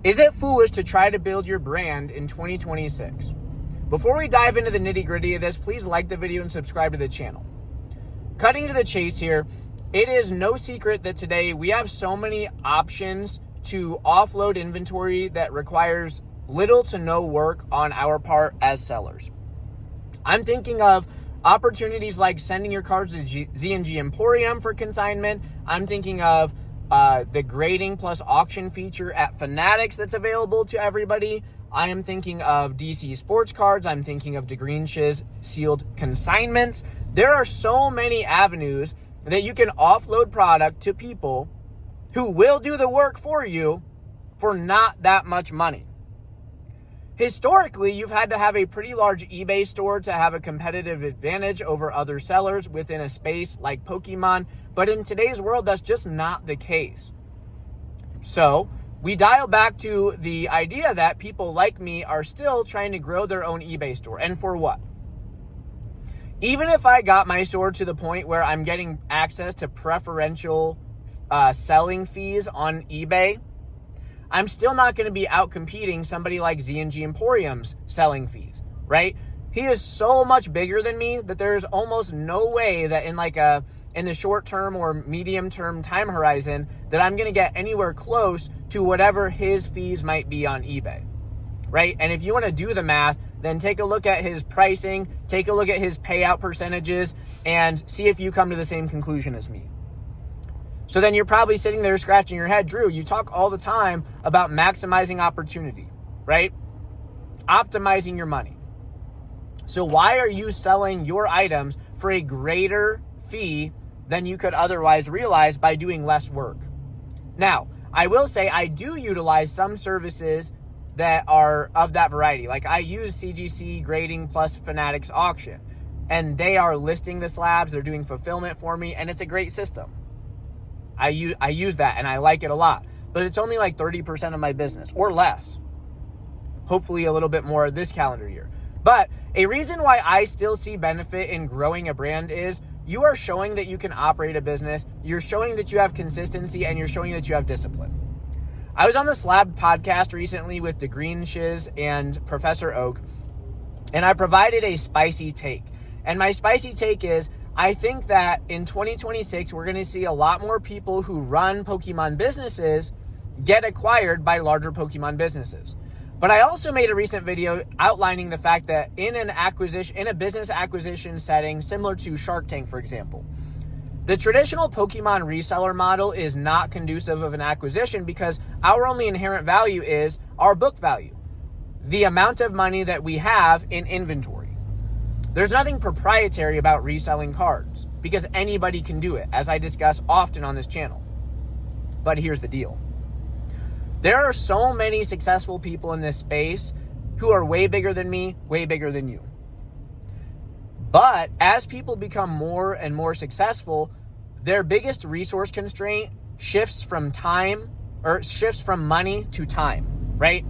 Is it foolish to try to build your brand in 2026? Before we dive into the nitty-gritty of this, please like the video and subscribe to the channel. Cutting to the chase here, it is no secret that today we have so many options to offload inventory that requires little to no work on our part as sellers. I'm thinking of opportunities like sending your cards to Z&G Emporium for consignment. I'm thinking of the grading plus auction feature at Fanatics that's available to everybody. I am thinking of DC Sports Cards. I'm thinking of DeGreensh's sealed consignments. There are so many avenues that you can offload product to people who will do the work for you for not that much money. Historically, you've had to have a pretty large eBay store to have a competitive advantage over other sellers within a space like Pokemon, but in today's world, that's just not the case. So we dial back to the idea that people like me are still trying to grow their own eBay store. And for what? Even if I got my store to the point where I'm getting access to preferential selling fees on eBay, I'm still not going to be out competing somebody like Z&G Emporium's selling fees, right? He is so much bigger than me that there's almost no way that in the short term or medium term time horizon that I'm going to get anywhere close to whatever his fees might be on eBay, right? And if you want to do the math, then take a look at his pricing, take a look at his payout percentages, and see if you come to the same conclusion as me. So then you're probably sitting there scratching your head, Drew, you talk all the time about maximizing opportunity, right? Optimizing your money. So why are you selling your items for a greater fee than you could otherwise realize by doing less work? Now, I will say I do utilize some services that are of that variety. Like I use CGC Grading plus Fanatics Auction, and they are listing the slabs, they're doing fulfillment for me, and it's a great system. I use that and I like it a lot, but it's only like 30% of my business or less. Hopefully a little bit more this calendar year. But a reason why I still see benefit in growing a brand is you are showing that you can operate a business, you're showing that you have consistency, and you're showing that you have discipline. I was on the Slab podcast recently with DeGreensh's and Professor Oak, and I provided a spicy take. And my spicy take is, I think that in 2026, we're going to see a lot more people who run Pokemon businesses get acquired by larger Pokemon businesses. But I also made a recent video outlining the fact that in a business acquisition setting, similar to Shark Tank, for example, the traditional Pokemon reseller model is not conducive of an acquisition because our only inherent value is our book value, the amount of money that we have in inventory. There's nothing proprietary about reselling cards because anybody can do it, as I discuss often on this channel. But here's the deal. There are so many successful people in this space who are way bigger than me, way bigger than you. But as people become more and more successful, their biggest resource constraint shifts from money to time, right?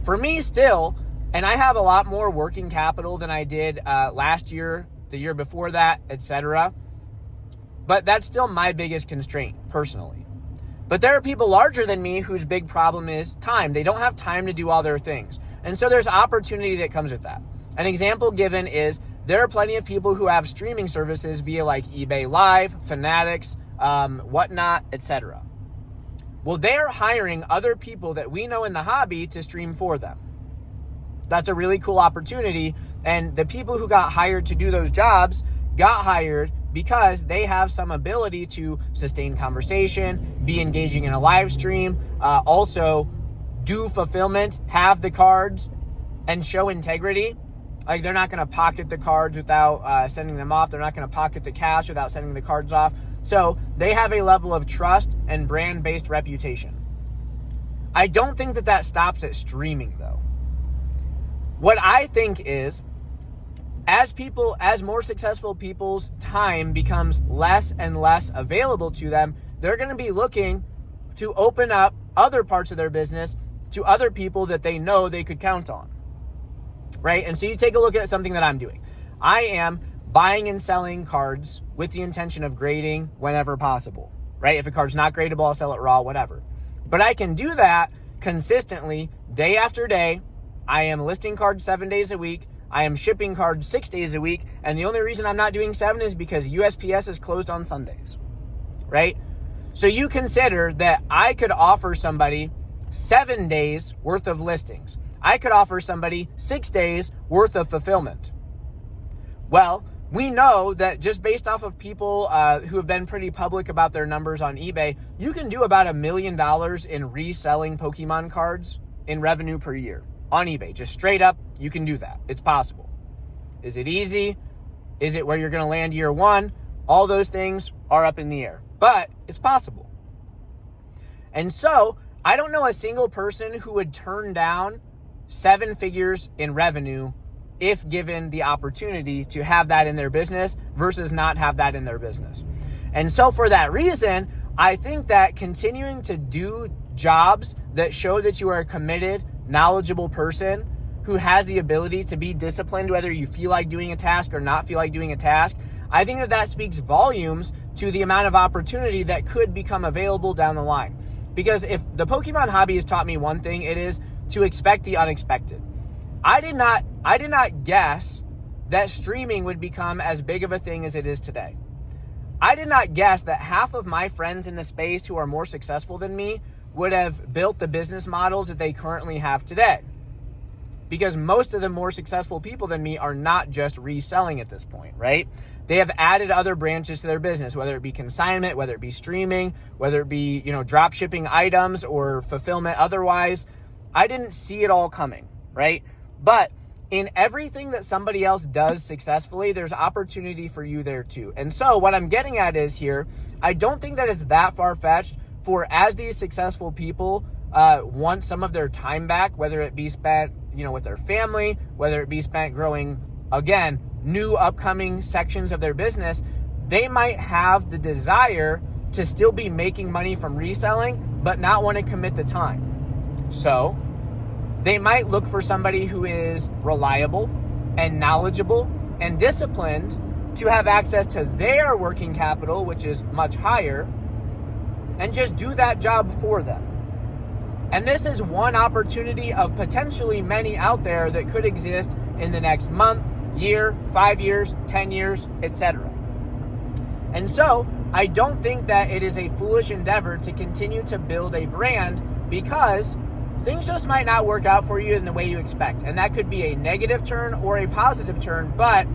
For me still, and I have a lot more working capital than I did last year, the year before that, etc. But that's still my biggest constraint personally. But there are people larger than me whose big problem is time. They don't have time to do all their things. And so there's opportunity that comes with that. An example given is there are plenty of people who have streaming services via like eBay Live, Fanatics, whatnot, etc. Well, they're hiring other people that we know in the hobby to stream for them. That's a really cool opportunity. And the people who got hired to do those jobs got hired because they have some ability to sustain conversation, be engaging in a live stream, also do fulfillment, have the cards, and show integrity. Like they're not going to pocket the cards without sending them off. They're not going to pocket the cash without sending the cards off. So they have a level of trust and brand-based reputation. I don't think that stops at streaming though. What I think is, as more successful people's time becomes less and less available to them, they're going to be looking to open up other parts of their business to other people that they know they could count on, right? And so you take a look at something that I'm doing. I am buying and selling cards with the intention of grading whenever possible, right? If a card's not gradable, I'll sell it raw, whatever. But I can do that consistently, day after day. I am listing cards 7 days a week. I am shipping cards 6 days a week. And the only reason I'm not doing 7 is because USPS is closed on Sundays, right? So you consider that I could offer somebody 7 days worth of listings. I could offer somebody 6 days worth of fulfillment. Well, we know that just based off of people who have been pretty public about their numbers on eBay, you can do about $1 million in reselling Pokemon cards in revenue per year on eBay. Just straight up, you can do that. It's possible. Is it easy? Is it where you're going to land year one? All those things are up in the air, but it's possible. And so I don't know a single person who would turn down 7 figures in revenue if given the opportunity to have that in their business versus not have that in their business. And so for that reason, I think that continuing to do jobs that show that you are a committed, knowledgeable person who has the ability to be disciplined, whether you feel like doing a task or not feel like doing a task, I think that speaks volumes to the amount of opportunity that could become available down the line. Because if the Pokemon hobby has taught me one thing, it is to expect the unexpected. I did not guess that streaming would become as big of a thing as it is today. I did not guess that half of my friends in the space who are more successful than me would have built the business models that they currently have today. Because most of the more successful people than me are not just reselling at this point, right? They have added other branches to their business, whether it be consignment, whether it be streaming, whether it be, drop shipping items or fulfillment otherwise. I didn't see it all coming, right? But in everything that somebody else does successfully, there's opportunity for you there too. And so what I'm getting at is here, I don't think that it's that far-fetched for as these successful people want some of their time back, whether it be spent, with their family, whether it be spent growing, again, new upcoming sections of their business, they might have the desire to still be making money from reselling, but not want to commit the time. So they might look for somebody who is reliable and knowledgeable and disciplined to have access to their working capital, which is much higher, and just do that job for them. And this is one opportunity of potentially many out there that could exist in the next month, year, 5 years, 10 years, etc. And so I don't think that it is a foolish endeavor to continue to build a brand, because things just might not work out for you in the way you expect. And that could be a negative turn or a positive turn. But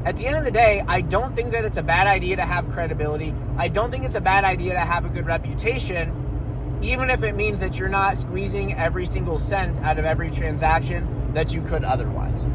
at the end of the day, I don't think that it's a bad idea to have credibility. I don't think it's a bad idea to have a good reputation, even if it means that you're not squeezing every single cent out of every transaction that you could otherwise.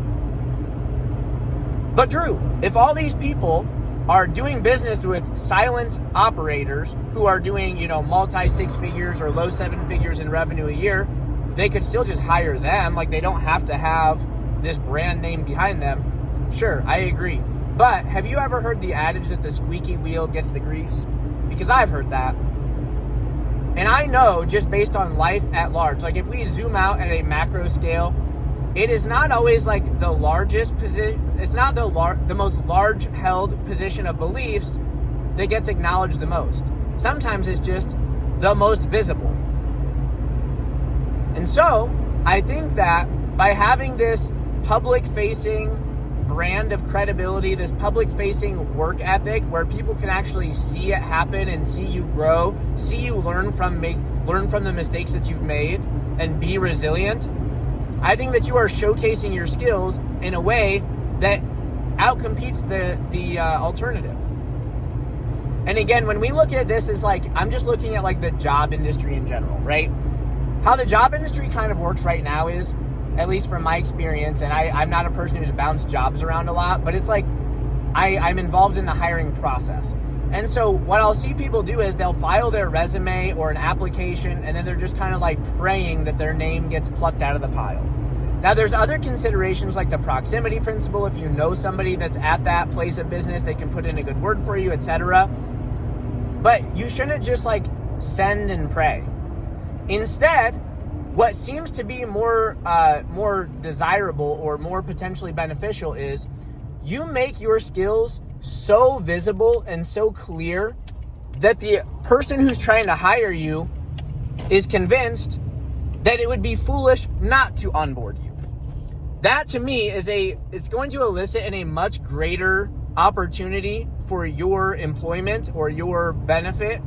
But Drew, if all these people are doing business with silent operators who are doing, multi 6 figures or low 7 figures in revenue a year, they could still just hire them. Like, they don't have to have this brand name behind them. Sure, I agree. But have you ever heard the adage that the squeaky wheel gets the grease? Because I've heard that. And I know, just based on life at large, like if we zoom out at a macro scale, it is not always like the largest position, it's not the most large held position of beliefs that gets acknowledged the most. Sometimes it's just the most visible. And so I think that by having this public-facing brand of credibility, this public-facing work ethic where people can actually see it happen and see you grow, see you learn from the mistakes that you've made and be resilient, I think that you are showcasing your skills in a way that outcompetes the alternative. And again, when we look at this, is like, I'm just looking at like the job industry in general, right? How the job industry kind of works right now is, at least from my experience, and I'm not a person who's bounced jobs around a lot, but it's like I'm involved in the hiring process. And so what I'll see people do is they'll file their resume or an application, and then they're just kind of like praying that their name gets plucked out of the pile. Now, there's other considerations like the proximity principle. If you know somebody that's at that place of business, they can put in a good word for you, etc. But you shouldn't just like send and pray. Instead, what seems to be more desirable or more potentially beneficial is you make your skills so visible and so clear that the person who's trying to hire you is convinced that it would be foolish not to onboard you. That to me it's going to elicit in a much greater opportunity for your employment or your benefit,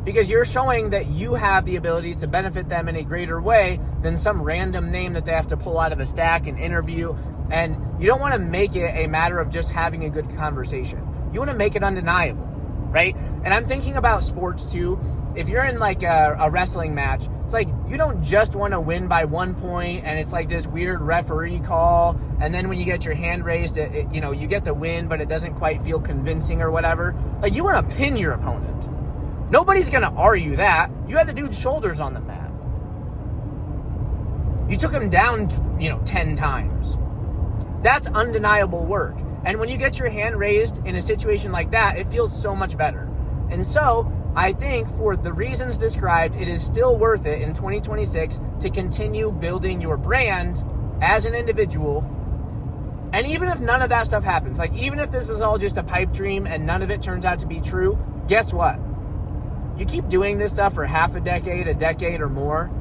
because you're showing that you have the ability to benefit them in a greater way than some random name that they have to pull out of a stack and interview. And you don't want to make it a matter of just having a good conversation. You want to make it undeniable, right? And I'm thinking about sports too. If you're in like a wrestling match, it's like you don't just want to win by 1 point and it's like this weird referee call, and then when you get your hand raised, you get the win, but it doesn't quite feel convincing or whatever. Like, you want to pin your opponent. Nobody's going to argue that. You had the dude's shoulders on the mat. You took him down, 10 times. That's undeniable work. And when you get your hand raised in a situation like that, it feels so much better. And so I think for the reasons described, it is still worth it in 2026 to continue building your brand as an individual. And even if none of that stuff happens, like even if this is all just a pipe dream and none of it turns out to be true, guess what? You keep doing this stuff for half a decade or more,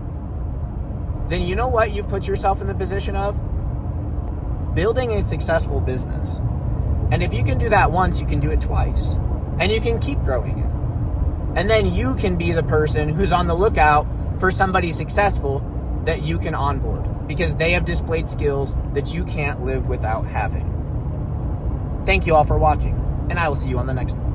then you know what you've put yourself in the position of? Building a successful business. And if you can do that once, you can do it twice. And you can keep growing it. And then you can be the person who's on the lookout for somebody successful that you can onboard, because they have displayed skills that you can't live without having. Thank you all for watching, and I will see you on the next one.